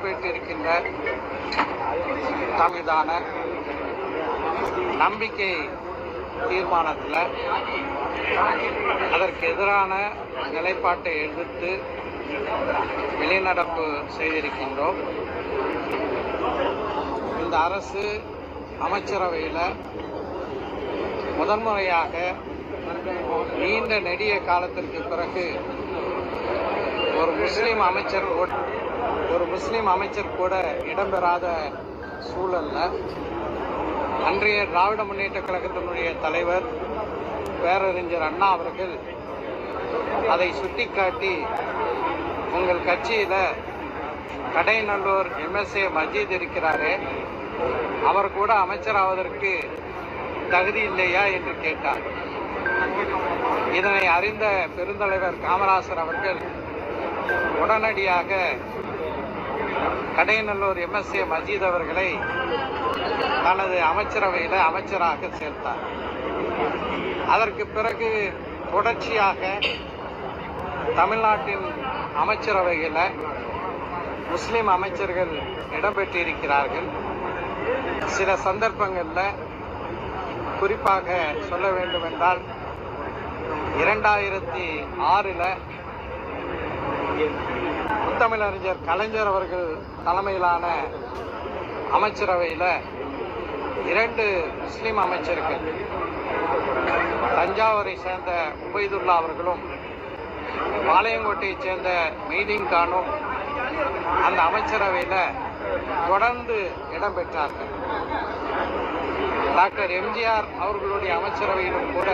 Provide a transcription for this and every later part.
நிறைவேற்றியிருக்கின்ற மீதான நம்பிக்கை தீர்மானத்தில் அதற்கு எதிரான நிலைப்பாட்டை எதிர்த்து வெளிநடப்பு செய்திருக்கின்றோம். இந்த அரசு அமைச்சரவையில் முதன்முறையாக நீண்ட நெடிய காலத்திற்கு பிறகு ஒரு முஸ்லீம் அமைச்சர் கூட இடம்பெறாத சூழல்ல அன்றைய திராவிட முன்னேற்ற கழகத்தினுடைய தலைவர் பேரறிஞர் அண்ணா அவர்கள் அதை சுட்டிக்காட்டி, உங்கள் கட்சியில கடையநல்லூர் MSA மஜீத் இருக்கிறாரே, அவர் கூட அமைச்சராவதற்கு தகுதி இல்லையா என்று கேட்டார். இதனை அறிந்த பெருந்தலைவர் காமராசர் அவர்கள் உடனடியாக கடையநல்லூர் MSA மஜீத் அவர்களை தனது அமைச்சரவையில் அமைச்சராக சேர்த்தார். அதற்கு பிறகு தொடர்ச்சியாக தமிழ்நாட்டின் அமைச்சரவையில் முஸ்லிம் அமைச்சர்கள் இடம்பெற்றிருக்கிறார்கள். சில சந்தர்ப்பங்களில் குறிப்பாக சொல்ல வேண்டும் என்றால் 2006 முத்தமிழறிஞர் கலைஞர் அவர்கள் தலைமையிலான அமைச்சரவையில் 2 முஸ்லிம் அமைச்சர்கள், தஞ்சாவூரை சேர்ந்த உபைதுல்லா அவர்களும் பாளையங்கோட்டையை சேர்ந்த மெய்தீன் கானும் அந்த அமைச்சரவையில் தொடர்ந்து இடம்பெற்றார்கள். டாக்டர் MGR அவர்களுடைய அமைச்சரவையிலும் கூட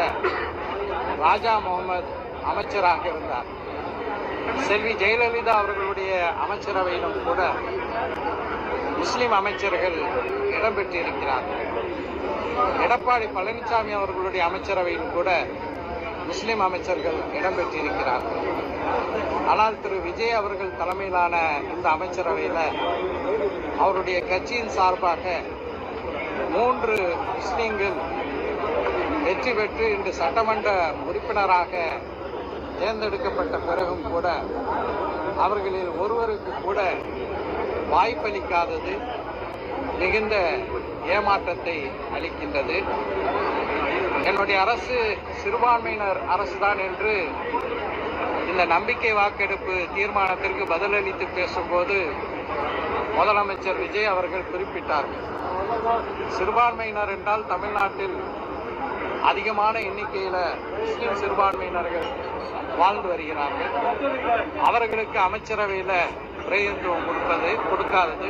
ராஜா முகமது அமைச்சராக இருந்தார். செல்வி ஜெயலலிதா அவர்களுடைய அமைச்சரவையிலும் கூட முஸ்லிம் அமைச்சர்கள் இடம்பெற்றிருக்கிறார்கள். எடப்பாடி பழனிசாமி அவர்களுடைய அமைச்சரவையில் கூட முஸ்லிம் அமைச்சர்கள் இடம்பெற்றிருக்கிறார்கள். ஆனால் திரு விஜய் அவர்கள் தலைமையிலான இந்த அமைச்சரவையில் அவருடைய கட்சியின் சார்பாக 3 முஸ்லிம்கள் வெற்றி பெற்று இன்று சட்டமன்ற உறுப்பினராக தேர்ந்தெடுக்கப்பட்ட பிறகும் கூட அவர்களில் ஒருவருக்கு கூட வாய்ப்பளிக்காதது மிகுந்த ஏமாற்றத்தை அளிக்கின்றது. என்னுடைய அரசு சிறுபான்மையினர் அரசுதான் என்று இந்த நம்பிக்கை வாக்கெடுப்பு தீர்மானத்திற்கு பதிலளித்து பேசும்போது முதலமைச்சர் விஜய் அவர்கள் குறிப்பிட்டார்கள். சிறுபான்மையினர் என்றால் தமிழ்நாட்டில் அதிகமான எண்ணிக்கையில் முஸ்லிம் சிறுபான்மையினர்கள் வாழ்ந்து வருகிறார்கள். அவர்களுக்கு அமைச்சரவையில் பிரதிநிதித்துவம் கொடுக்காதது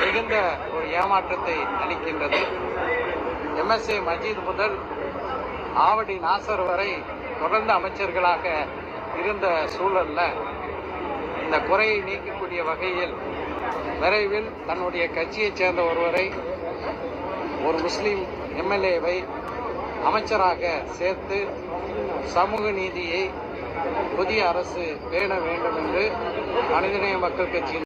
மிகுந்த ஒரு ஏமாற்றத்தை அளிக்கின்றது. MSA மஜீத் முதல் ஆவடி நாசர் வரை தொடர்ந்து அமைச்சர்களாக இருந்த சூழல்ல இந்த குறையை நீக்கக்கூடிய வகையில் விரைவில் தன்னுடைய கட்சியைச் சேர்ந்த ஒருவரை, ஒரு முஸ்லிம் MLA-வை அமைச்சராக சேர்த்து சமூக நீதியை புதிய அரசு பேண வேண்டும் என்று மனிதநேய மக்கள் கட்சியின்